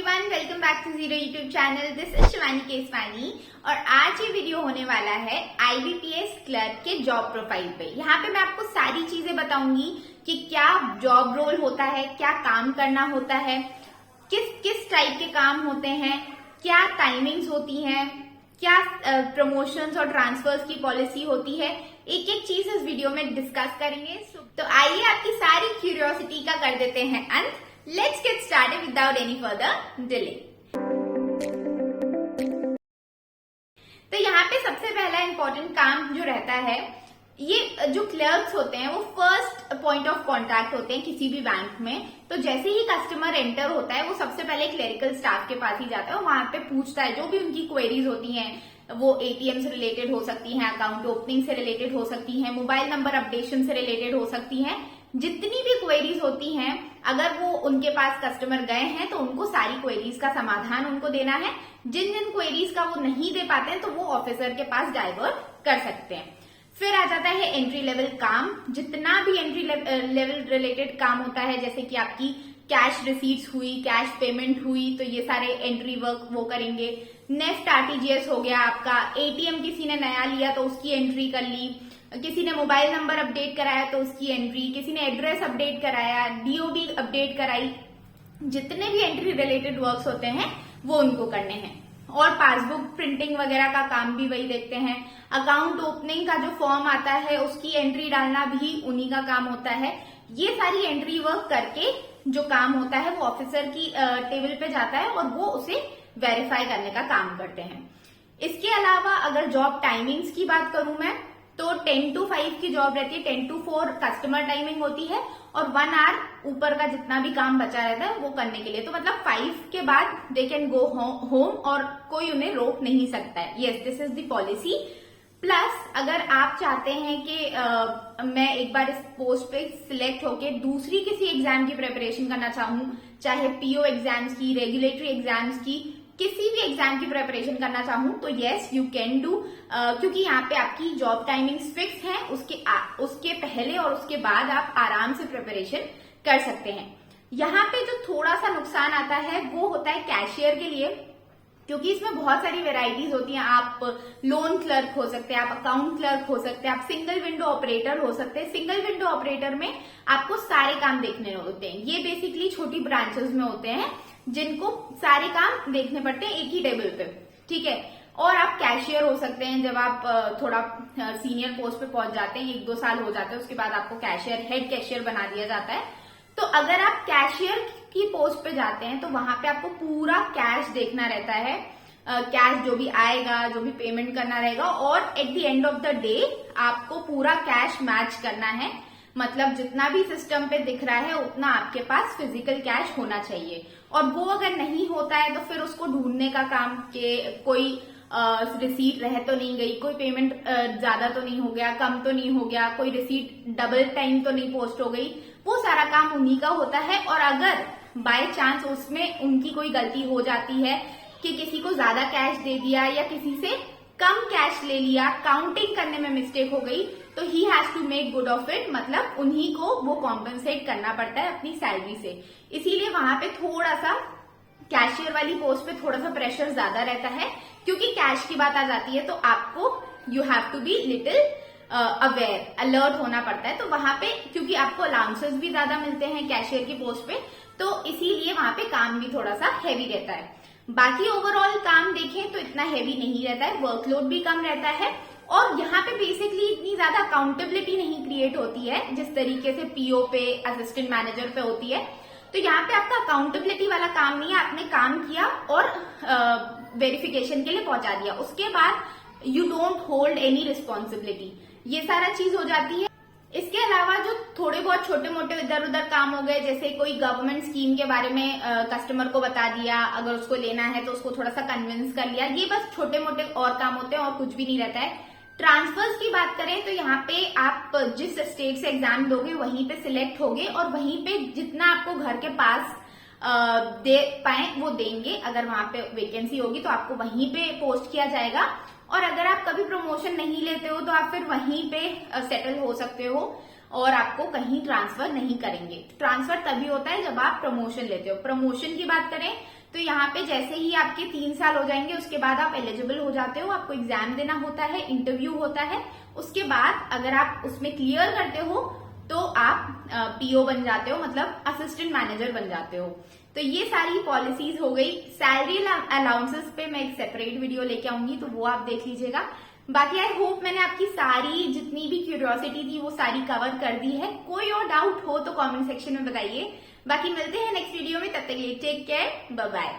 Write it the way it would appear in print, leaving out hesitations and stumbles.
Everyone, welcome back to zero YouTube channel. This is Shivani Keswani और आज ये वीडियो होने वाला है IBPS क्लर्क के जॉब प्रोफाइल पे। यहाँ पे मैं आपको सारी चीजें बताऊंगी कि क्या जॉब रोल होता है, क्या काम करना होता है, किस किस टाइप के काम होते हैं, क्या टाइमिंग्स होती हैं, क्या प्रमोशंस और ट्रांसफर्स की पॉलिसी होती है। एक एक चीज इस वीडियो में डिस्कस करेंगे। तो आइए आपकी सारी क्यूरियोसिटी का कर देते हैं अंत। Let's get started without any further delay. तो यहाँ पे सबसे पहला इंपॉर्टेंट काम जो रहता है, ये जो क्लर्क्स होते हैं वो फर्स्ट पॉइंट ऑफ कांटेक्ट होते हैं किसी भी बैंक में। तो जैसे ही कस्टमर एंटर होता है वो सबसे पहले क्लेरिकल स्टाफ के पास ही जाता है और वहां पे पूछता है जो भी उनकी क्वेरीज होती हैं। वो ATM से रिलेटेड हो सकती हैं, अकाउंट ओपनिंग से रिलेटेड हो सकती हैं, मोबाइल नंबर अपडेशन से रिलेटेड हो सकती हैं। जितनी भी क्वेरीज होती हैं, अगर वो उनके पास कस्टमर गए हैं तो उनको सारी क्वेरीज का समाधान उनको देना है। जिन जिन क्वेरीज का वो नहीं दे पाते हैं तो वो ऑफिसर के पास डाइवर्ट कर सकते हैं। फिर आ जाता है एंट्री लेवल काम। जितना भी एंट्री लेवल रिलेटेड काम होता है, जैसे कि आपकी कैश रिसीट्स हुई, कैश पेमेंट हुई, तो ये सारे एंट्री वर्क वो करेंगे। नेफ्ट RTGS हो गया आपका, ATM किसी ने नया लिया तो उसकी एंट्री कर ली, किसी ने मोबाइल नंबर अपडेट कराया तो उसकी एंट्री, किसी ने एड्रेस अपडेट कराया, DOB अपडेट कराई। जितने भी एंट्री रिलेटेड वर्क्स होते हैं वो उनको करने हैं। और पासबुक प्रिंटिंग वगैरह का काम भी वही देखते हैं। अकाउंट ओपनिंग का जो फॉर्म आता है उसकी एंट्री डालना भी उन्हीं का काम होता है। ये सारी एंट्री वर्क करके जो काम होता है वो ऑफिसर की टेबल पे जाता है और वो उसे वेरीफाई करने का काम करते हैं। इसके अलावा अगर जॉब टाइमिंग्स की बात करूं मैं, तो 10 to 5 की जॉब रहती है। 10 to 4 कस्टमर टाइमिंग होती है और 1 आवर ऊपर का जितना भी काम बचा रहता है वो करने के लिए। तो मतलब 5 के बाद दे कैन गो होम और कोई उन्हें रोक नहीं सकता है। Yes, this is the policy. Plus अगर आप चाहते हैं कि मैं एक बार इस पोस्ट पे सिलेक्ट होके दूसरी किसी एग्जाम की प्रिपरेशन करना चाहूं, चाहे PO एग्जाम्स की, रेगुलेटरी एग्जाम्स की, किसी भी एग्जाम की प्रिपरेशन करना चाहूं, तो यस यू कैन डू। क्योंकि यहाँ पे आपकी जॉब टाइमिंग्स फिक्स है। उसके पहले और उसके बाद आप आराम से प्रिपरेशन कर सकते हैं। यहाँ पे जो थोड़ा सा नुकसान आता है वो होता है कैशियर के लिए, क्योंकि इसमें बहुत सारी वेराइटीज होती हैं। आप लोन क्लर्क हो सकते हैं, आप अकाउंट क्लर्क हो सकते हैं, आप सिंगल विंडो ऑपरेटर हो सकते हैं। सिंगल विंडो ऑपरेटर में आपको सारे काम देखने होते हैं। ये बेसिकली छोटी ब्रांचेस में होते हैं जिनको सारे काम देखने पड़ते हैं एक ही टेबल पे, ठीक है। और आप कैशियर हो सकते हैं जब आप थोड़ा सीनियर पोस्ट पे पहुंच जाते हैं, 1-2 साल हो जाते हैं, उसके बाद आपको कैशियर, हेड कैशियर बना दिया जाता है। तो अगर आप कैशियर की पोस्ट पे जाते हैं तो वहां पे आपको पूरा कैश देखना रहता है। कैश जो भी आएगा, जो भी पेमेंट करना रहेगा, और at the end of the day आपको पूरा कैश मैच करना है। मतलब जितना भी सिस्टम पे दिख रहा है उतना आपके पास फिजिकल कैश होना चाहिए। और वो अगर नहीं होता है तो फिर उसको ढूंढने का काम के कोई रिसीट रह तो नहीं गई, कोई पेमेंट ज्यादा तो नहीं हो गया, कम तो नहीं हो गया, कोई रिसीट डबल टाइम तो नहीं पोस्ट हो गई, वो सारा काम उन्हीं का होता है। और अगर बाय चांस उसमें उनकी कोई गलती हो जाती है कि किसी को ज्यादा कैश दे दिया या किसी से कम कैश ले लिया, काउंटिंग करने में मिस्टेक हो गई, तो he has to make good of it. मतलब उन्हीं को वो कॉम्पेंसेट करना पड़ता है अपनी सैलरी से। इसीलिए वहां पे थोड़ा सा कैशियर वाली पोस्ट पे थोड़ा सा प्रेशर ज्यादा रहता है, क्योंकि कैश की बात आ जाती है तो आपको you have to be little aware, alert होना पड़ता है। तो वहां पे क्योंकि आपको अलाउंसेस भी ज्यादा मिलते हैं कैशियर की पोस्ट पे, तो इसीलिए वहां पे काम भी थोड़ा सा हैवी रहता है। बाकी ओवरऑल काम देखें तो इतना हैवी नहीं रहता है, वर्कलोड भी कम रहता है। और यहाँ पे बेसिकली इतनी ज्यादा अकाउंटेबिलिटी नहीं क्रिएट होती है जिस तरीके से PO पे, असिस्टेंट मैनेजर पे होती है। तो यहाँ पे आपका अकाउंटेबिलिटी वाला काम नहीं है। आपने काम किया और वेरिफिकेशन के लिए पहुंचा दिया, उसके बाद you don't hold any responsibility, ये सारा चीज हो जाती है। इसके अलावा जो थोड़े बहुत छोटे मोटे इधर उधर काम हो गए, जैसे कोई गवर्नमेंट स्कीम के बारे में कस्टमर को बता दिया, अगर उसको लेना है तो उसको थोड़ा सा कन्विंस कर लिया, ये बस छोटे मोटे और काम होते हैं और कुछ भी नहीं रहता है। ट्रांसफर्स की बात करें तो यहाँ पे आप जिस स्टेट से एग्जाम दोगे वहीं पे सिलेक्ट होगे और वहीं पे जितना आपको घर के पास दे पाए वो देंगे। अगर वहां पे वैकेंसी होगी तो आपको वहीं पे पोस्ट किया जाएगा। और अगर आप कभी प्रमोशन नहीं लेते हो तो आप फिर वहीं पे सेटल हो सकते हो और आपको कहीं ट्रांसफर नहीं करेंगे। ट्रांसफर तभी होता है जब आप प्रमोशन लेते हो। प्रमोशन की बात करें तो यहाँ पे जैसे ही आपके 3 साल हो जाएंगे उसके बाद आप एलिजिबल हो जाते हो, आपको एग्जाम देना होता है, इंटरव्यू होता है, उसके बाद अगर आप उसमें क्लियर करते हो तो आप पीओ बन जाते हो, मतलब असिस्टेंट मैनेजर बन जाते हो। तो ये सारी पॉलिसीज हो गई। सैलरी अलाउंसेस पे मैं एक सेपरेट वीडियो लेके आऊंगी, तो वो आप देख लीजिएगा। बाकी आई होप मैंने आपकी सारी जितनी भी क्यूरियोसिटी थी वो सारी कवर कर दी है। कोई और डाउट हो तो कमेंट सेक्शन में बताइए। बाकी मिलते हैं नेक्स्ट वीडियो में, तब तक के लिए टेक केयर, बाय बाय।